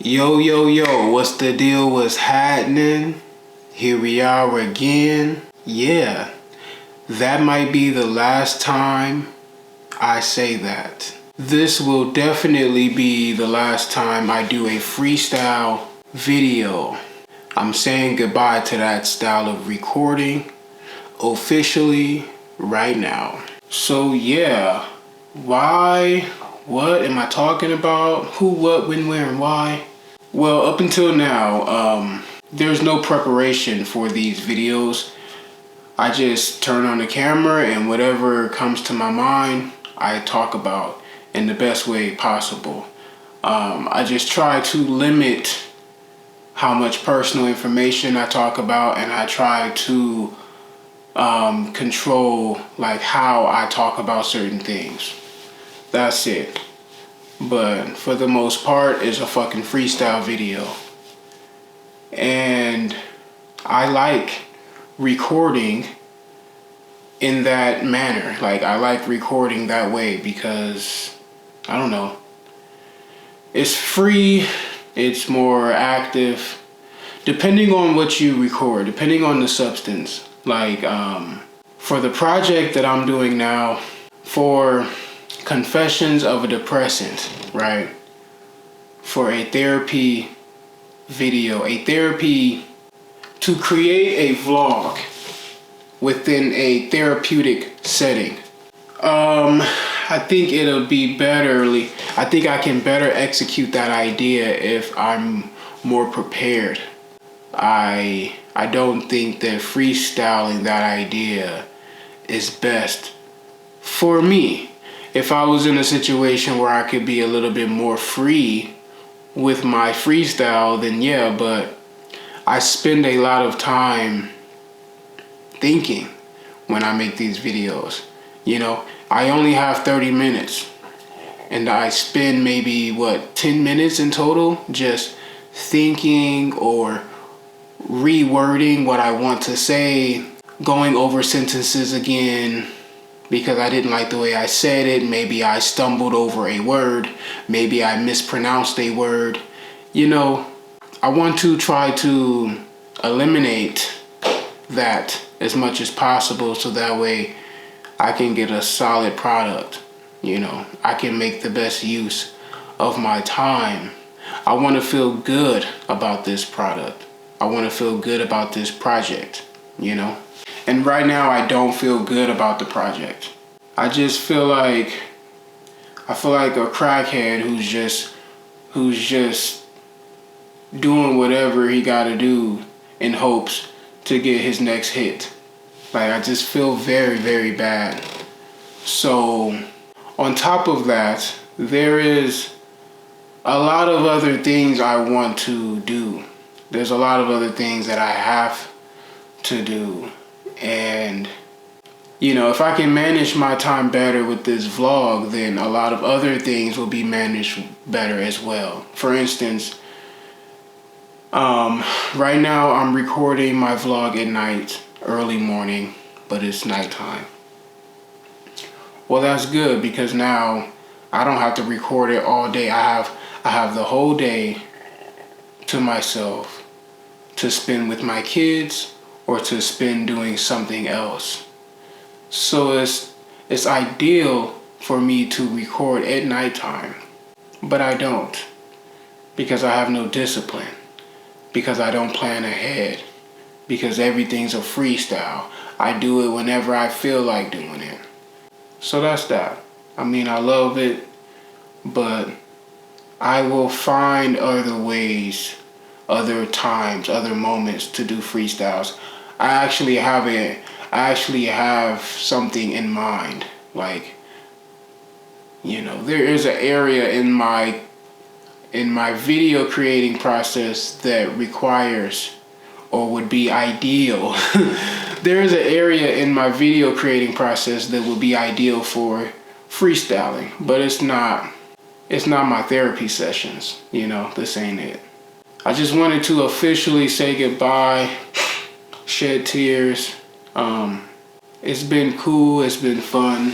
Yo, what's the deal? What's happening? Here we are again. Yeah, that might be the last time I say that. This will definitely be the last time I do a freestyle video. I'm saying goodbye to that style of recording officially right now. So yeah, why? What am I talking about? Who, what, when, where, and why? Well, up until now, there's no preparation for these videos. I just turn on the camera and whatever comes to my mind, I talk about in the best way possible. I just try to limit how much personal information I talk about, and I try to control like how I talk about certain things. That's it. But for the most part, it's a fucking freestyle video. And I like recording in that manner. Like, I like recording that way because, I don't know, it's free, it's more active, depending on what you record, depending on the substance. Like, for the project that I'm doing now, for Confessions of a Depressant, right? For a therapy video, to create a vlog within a therapeutic setting. I think it'll be I think I can better execute that idea if I'm more prepared. I don't think that freestyling that idea is best for me. If I was in a situation where I could be a little bit more free with my freestyle, then yeah, but I spend a lot of time thinking when I make these videos. You know, I only have 30 minutes and I spend maybe 10 minutes in total just thinking or rewording what I want to say, going over sentences again because I didn't like the way I said it. Maybe I stumbled over a word. Maybe I mispronounced a word. You know, I want to try to eliminate that as much as possible so that way I can get a solid product. You know, I can make the best use of my time. I want to feel good about this product. I want to feel good about this project, you know? And right now I don't feel good about the project. I just feel like a crackhead who's just doing whatever he gotta do in hopes to get his next hit. Like, I just feel very, very bad. So on top of that, there is a lot of other things I want to do. There's a lot of other things that I have to do. And, you know, if I can manage my time better with this vlog, then a lot of other things will be managed better as well. For instance, right now I'm recording my vlog at night, early morning, but it's nighttime. Well, that's good because now I don't have to record it all day. I have the whole day to myself to spend with my kids or to spend doing something else. So it's ideal for me to record at nighttime, but I don't because I have no discipline, because I don't plan ahead, because everything's a freestyle. I do it whenever I feel like doing it. So that's that. I mean, I love it, but I will find other ways, other times, other moments to do freestyles. I actually have something in mind. Like, you know, there is an area in my video creating process that requires or would be ideal. There is an area in my video creating process that would be ideal for freestyling, but it's not my therapy sessions. You know, this ain't it. I just wanted to officially say goodbye, shed tears. It's been cool, it's been fun.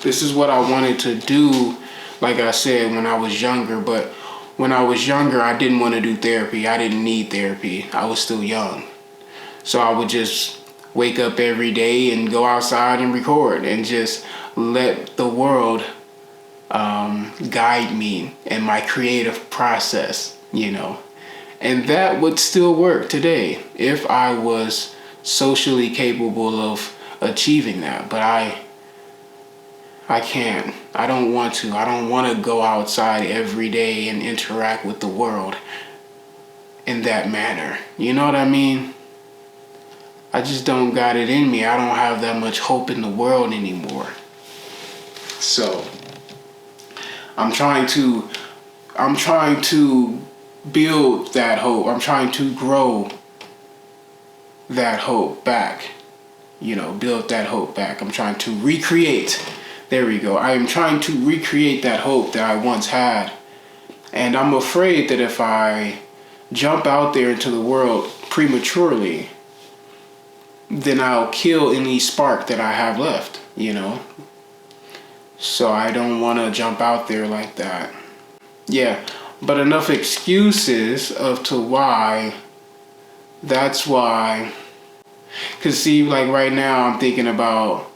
This is what I wanted to do, like I said, when I was younger, but when I was younger, I didn't want to do therapy. I didn't need therapy. I was still young. So I would just wake up every day and go outside and record and just let the world guide me in my creative process, you know. And that would still work today if I was socially capable of achieving that. But I can't. I don't want to. I don't want to go outside every day and interact with the world in that manner. You know what I mean? I just don't got it in me. I don't have that much hope in the world anymore. So I'm trying to build that hope. I'm trying to grow that hope back. You know, build that hope back. I'm trying to recreate. There we go. I am trying to recreate that hope that I once had. And I'm afraid that if I jump out there into the world prematurely, then I'll kill any spark that I have left, you know? So I don't want to jump out there like that. Yeah, but enough excuses of to why. That's why. Cause see, like right now, I'm thinking about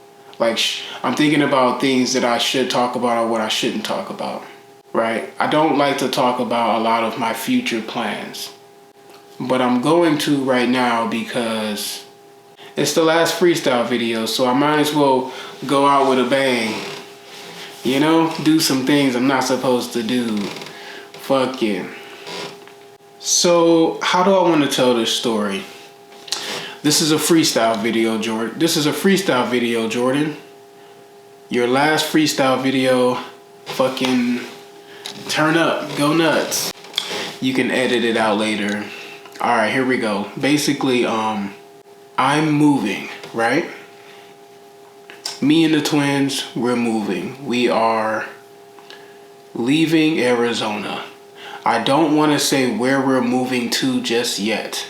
things that I should talk about or what I shouldn't talk about. Right? I don't like to talk about a lot of my future plans, but I'm going to right now because it's the last freestyle video, so I might as well go out with a bang. You know, do some things I'm not supposed to do. Fuck it. So, how do I want to tell this story? This is a freestyle video, Jordan. Your last freestyle video. Fucking turn up. Go nuts. You can edit it out later. Alright, here we go. Basically, I'm moving, right? Me and the twins, we're moving. We are leaving Arizona. I don't want to say where we're moving to just yet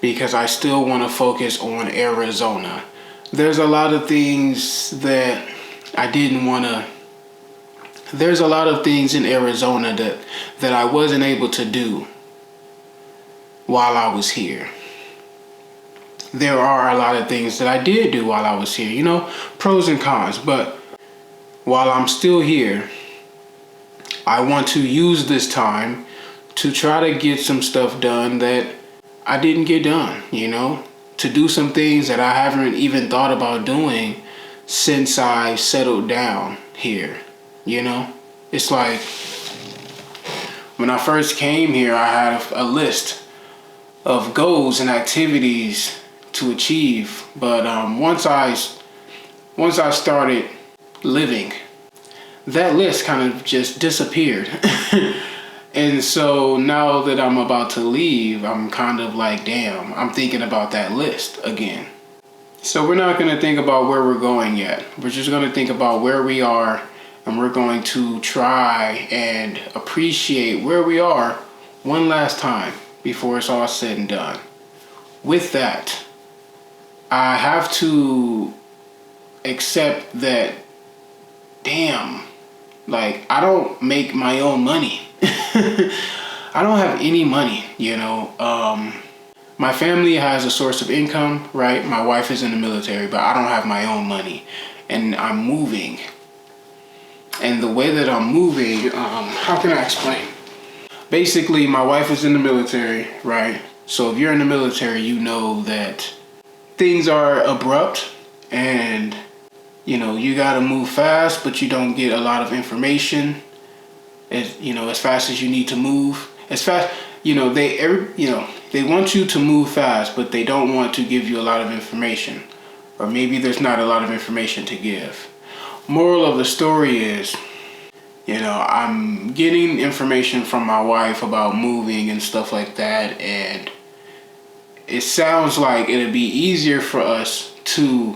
because I still want to focus on Arizona. There's a lot of things that I didn't want to... There's a lot of things in Arizona that I wasn't able to do while I was here. There are a lot of things that I did do while I was here, you know, pros and cons. But while I'm still here, I want to use this time to try to get some stuff done that I didn't get done, you know, to do some things that I haven't even thought about doing since I settled down here, you know. It's like when I first came here, I had a list of goals and activities to achieve, but once I started living, that list kind of just disappeared. And so now that I'm about to leave, I'm kind of like, damn, I'm thinking about that list again. So we're not going to think about where we're going yet. We're just going to think about where we are, and we're going to try and appreciate where we are one last time before it's all said and done. With that, I have to accept that, damn, like, I don't make my own money. I don't have any money, you know. My family has a source of income, right? My wife is in the military, but I don't have my own money. And I'm moving. And the way that I'm moving, how can I explain? Basically, my wife is in the military, right? So if you're in the military, you know that things are abrupt and, you know, you gotta move fast, but you don't get a lot of information as fast as you need to move. As fast, they want you to move fast, but they don't want to give you a lot of information. Or maybe there's not a lot of information to give. Moral of the story is, you know, I'm getting information from my wife about moving and stuff like that, and it sounds like it'd be easier for us to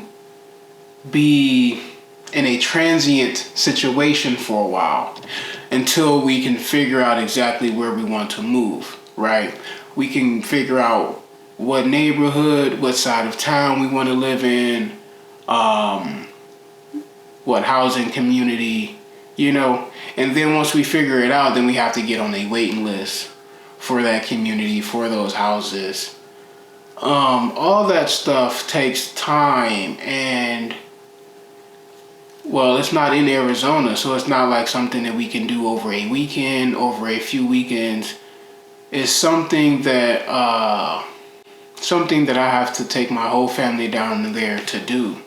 be in a transient situation for a while until we can figure out exactly where we want to move, right? We can figure out what neighborhood, what side of town we want to live in, what housing community, you know? And then once we figure it out, then we have to get on a waiting list for that community, for those houses. All that stuff takes time, and well, it's not in Arizona, so it's not like something that we can do over a weekend, over a few weekends. It's something that I have to take my whole family down there to do.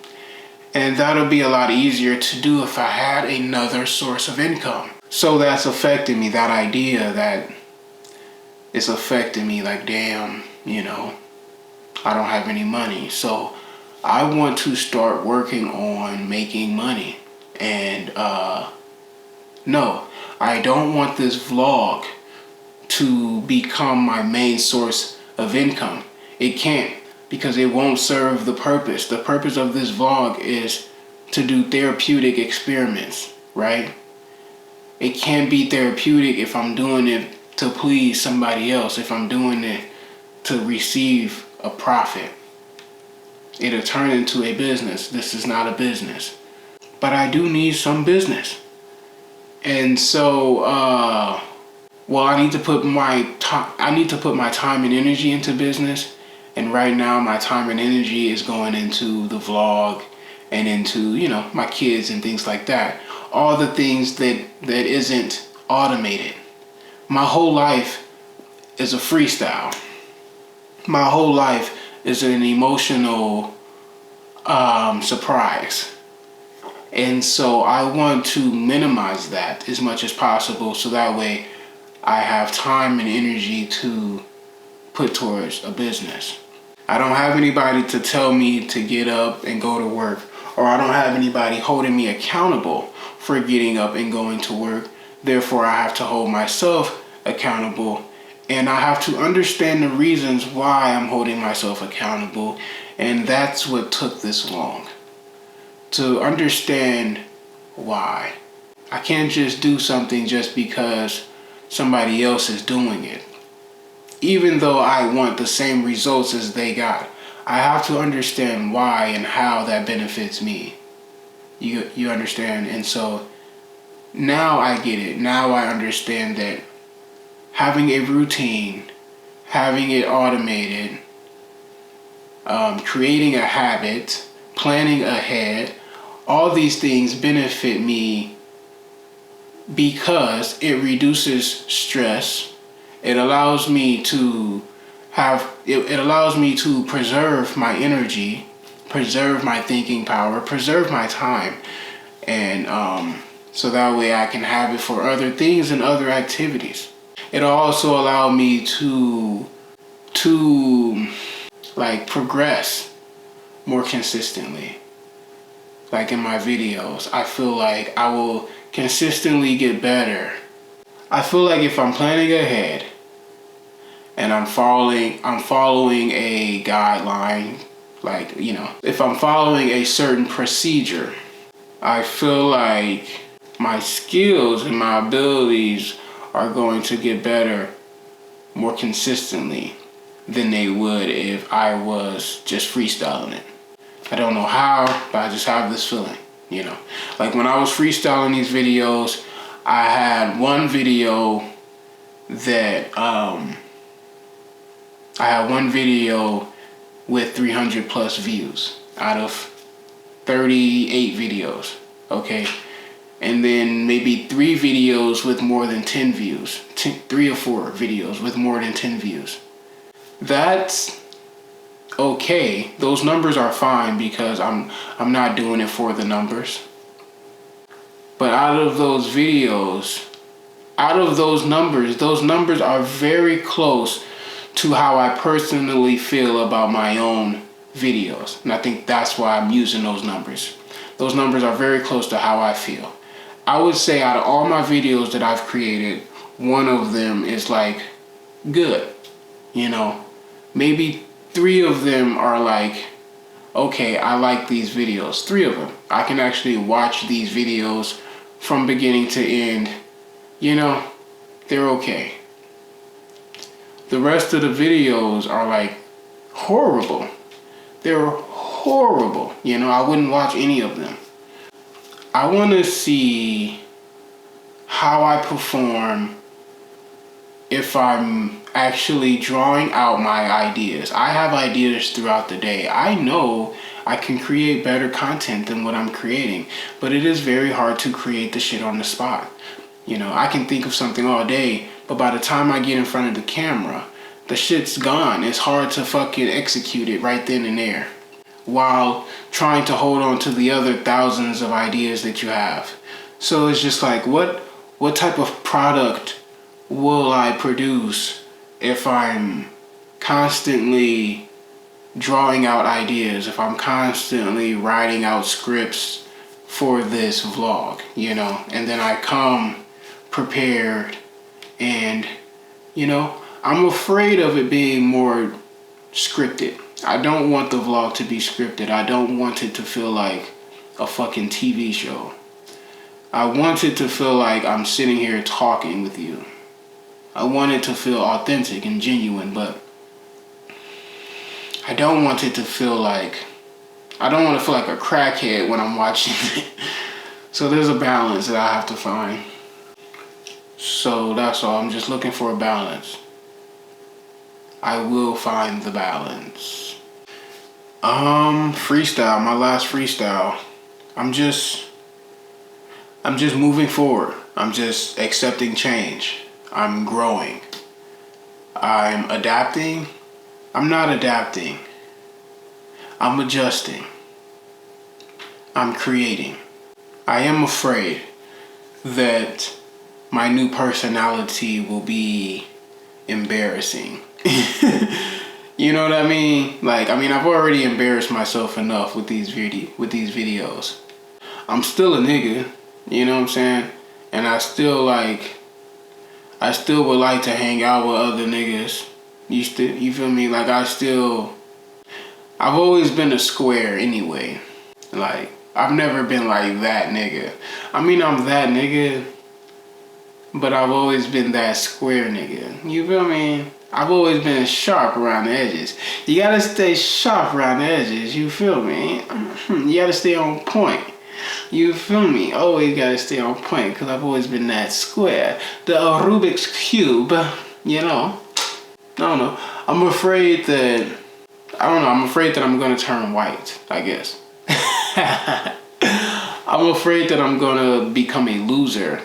And that'll be a lot easier to do if I had another source of income. So that's affecting me, that idea that it's affecting me, like, damn, you know, I don't have any money. So I want to start working on making money. And no, I don't want this vlog to become my main source of income. It can't, because it won't serve the purpose. The purpose of this vlog is to do therapeutic experiments, right? It can't be therapeutic if I'm doing it to please somebody else, if I'm doing it to receive a profit. It'll turn into a business. This is not a business. But I do need some business. And so, well, I need to put my time and energy into business. And right now my time and energy is going into the vlog and into, you know, my kids and things like that. All the things that isn't automated. My whole life is a freestyle. My whole life is an emotional surprise. And so I want to minimize that as much as possible, so that way I have time and energy to put towards a business. I don't have anybody to tell me to get up and go to work, or I don't have anybody holding me accountable for getting up and going to work. Therefore, I have to hold myself accountable, and I have to understand the reasons why I'm holding myself accountable. And that's what took this long, to understand why. I can't just do something just because somebody else is doing it. Even though I want the same results as they got, I have to understand why and how that benefits me. You understand? And so now I get it. Now I understand that having a routine, having it automated, creating a habit, planning ahead, all these things benefit me because it reduces stress. It allows me to preserve my energy, preserve my thinking power, preserve my time. And so that way I can have it for other things and other activities. It'll also allow me to like progress more consistently. Like in my videos, I feel like I will consistently get better. I feel like if I'm planning ahead and I'm following a guideline, like, you know, if I'm following a certain procedure, I feel like my skills and my abilities are going to get better more consistently than they would if I was just freestyling it. I don't know how, but I just have this feeling, you know. Like when I was freestyling these videos, I had one video that with 300 plus views out of 38 videos, okay? And then maybe 3 videos with more than 10 views, 3 or 4 videos with more than 10 views. That's okay. Those numbers are fine because I'm not doing it for the numbers. But out of those videos, those numbers are very close to how I personally feel about my own videos. And I think that's why I'm using those numbers. Those numbers are very close to how I feel. I would say out of all my videos that I've created, one of them is like good, you know. Maybe 3 of them are like, okay, I like these videos. 3 of them. I can actually watch these videos from beginning to end. You know, they're okay. The rest of the videos are like horrible. They're horrible. You know, I wouldn't watch any of them. I want to see how I perform if I'm actually drawing out my ideas. I have ideas throughout the day. I know I can create better content than what I'm creating, but it is very hard to create the shit on the spot. You know, I can think of something all day, but by the time I get in front of the camera, the shit's gone. It's hard to fucking execute it right then and there, while trying to hold on to the other thousands of ideas that you have. So it's just like, what type of product will I produce if I'm constantly drawing out ideas, if I'm constantly writing out scripts for this vlog, you know, and then I come prepared and, you know, I'm afraid of it being more scripted. I don't want the vlog to be scripted. I don't want it to feel like a fucking TV show. I want it to feel like I'm sitting here talking with you. I want it to feel authentic and genuine, but I don't want it to feel like, I don't want to feel like a crackhead when I'm watching it. So there's a balance that I have to find. So that's all. I'm just looking for a balance. I will find the balance. Freestyle, my last freestyle. I'm just moving forward. I'm just accepting change. I'm growing. I'm adapting. I'm not adapting. I'm adjusting. I'm creating. I am afraid that my new personality will be embarrassing. You know what I mean? Like, I mean, I've already embarrassed myself enough with these videos. I'm still a nigga, you know what I'm saying? And I still would like to hang out with other niggas. You feel me? Like, I've always been a square anyway. Like, I've never been like that nigga. I mean, I'm that nigga, but I've always been that square nigga. You feel me? I've always been sharp around the edges. You gotta stay sharp around the edges, you feel me? You gotta stay on point. You feel me? Always gotta stay on point, because I've always been that square. The Rubik's Cube, you know? I don't know. I'm afraid that I'm gonna turn white, I guess. I'm afraid that I'm gonna become a loser,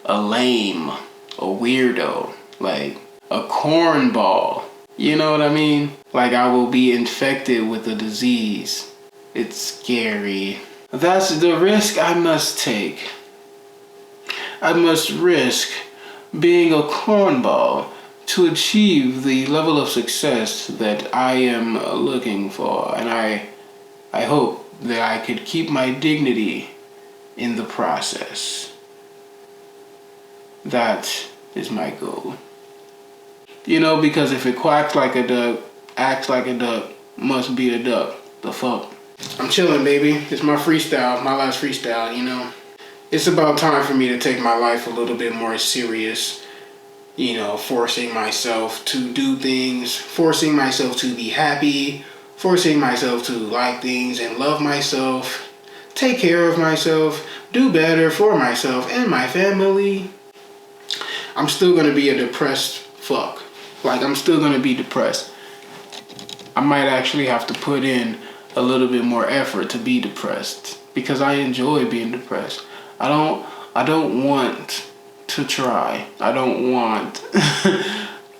a lame, a weirdo, like a cornball. You know what I mean? Like, I will be infected with a disease. It's scary. That's the risk I must take. I must risk being a cornball to achieve the level of success that I am looking for. And I hope that I could keep my dignity in the process. That is my goal. You know, because if it quacks like a duck, acts like a duck, must be a duck. The fuck? I'm chilling, baby. It's my freestyle, my last freestyle, you know. It's about time for me to take my life a little bit more serious. You know, forcing myself to do things, forcing myself to be happy, forcing myself to like things and love myself, take care of myself, do better for myself and my family. I'm still gonna be a depressed fuck. Like, I'm still gonna be depressed. I might actually have to put in a little bit more effort to be depressed, because I enjoy being depressed. I don't want to try. I don't want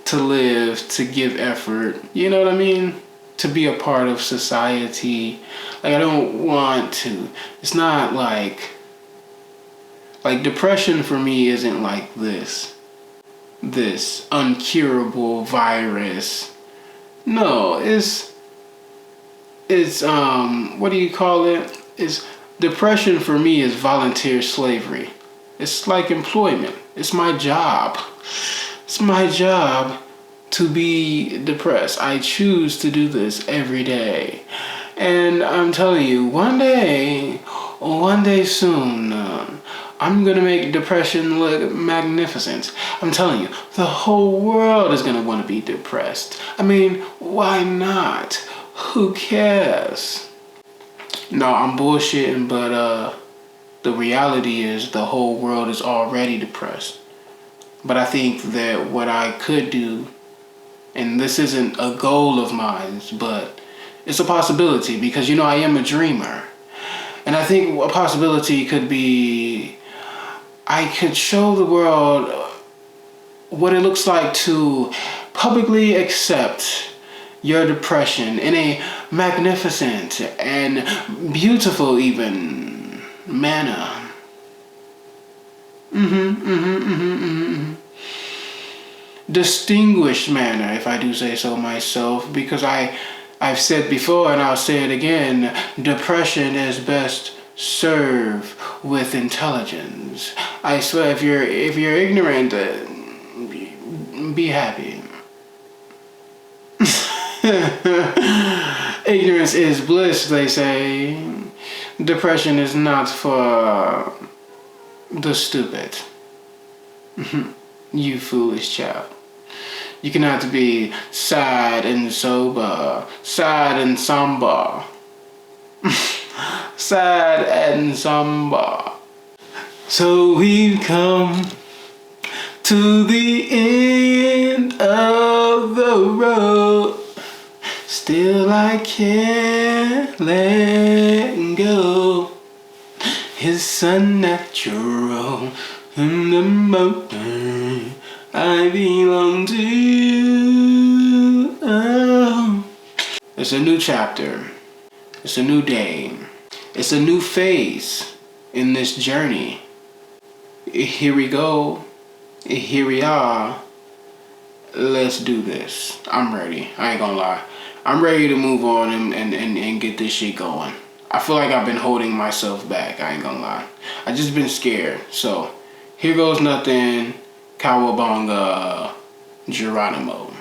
to live, to give effort. You know what I mean? To be a part of society. Like, I don't want to. It's not like depression for me isn't like this uncurable virus. No, it's what do you call it? It's depression for me is volunteer slavery. It's like employment. It's my job. It's my job to be depressed. I choose to do this every day. And I'm telling you, one day soon, I'm gonna make depression look magnificent. I'm telling you, the whole world is gonna wanna be depressed. I mean, why not? Who cares? No, I'm bullshitting, but The reality is the whole world is already depressed. But I think that what I could do, and this isn't a goal of mine, but it's a possibility because, I am a dreamer. And I think a possibility could be I could show the world what it looks like to publicly accept your depression in a magnificent and beautiful even manner. Distinguished manner, if I do say so myself, because I've said before and I'll say it again, depression is best served with intelligence. I swear, if you're ignorant, be happy. Ignorance is bliss, they say. Depression is not for the stupid. You foolish child. You cannot be sad and sober, sad and somber. Sad and somber. So we've come to the end of the road. Still I can't let go. It's unnatural in the moment I belong to you. Oh. It's a new chapter. It's a new day. It's a new phase in this journey. Here we go. Here we are. Let's do this. I'm ready. I ain't gonna lie. I'm ready to move on and get this shit going. I feel like I've been holding myself back. I ain't gonna lie. I just been scared. So here goes nothing. Cowabunga Geronimo.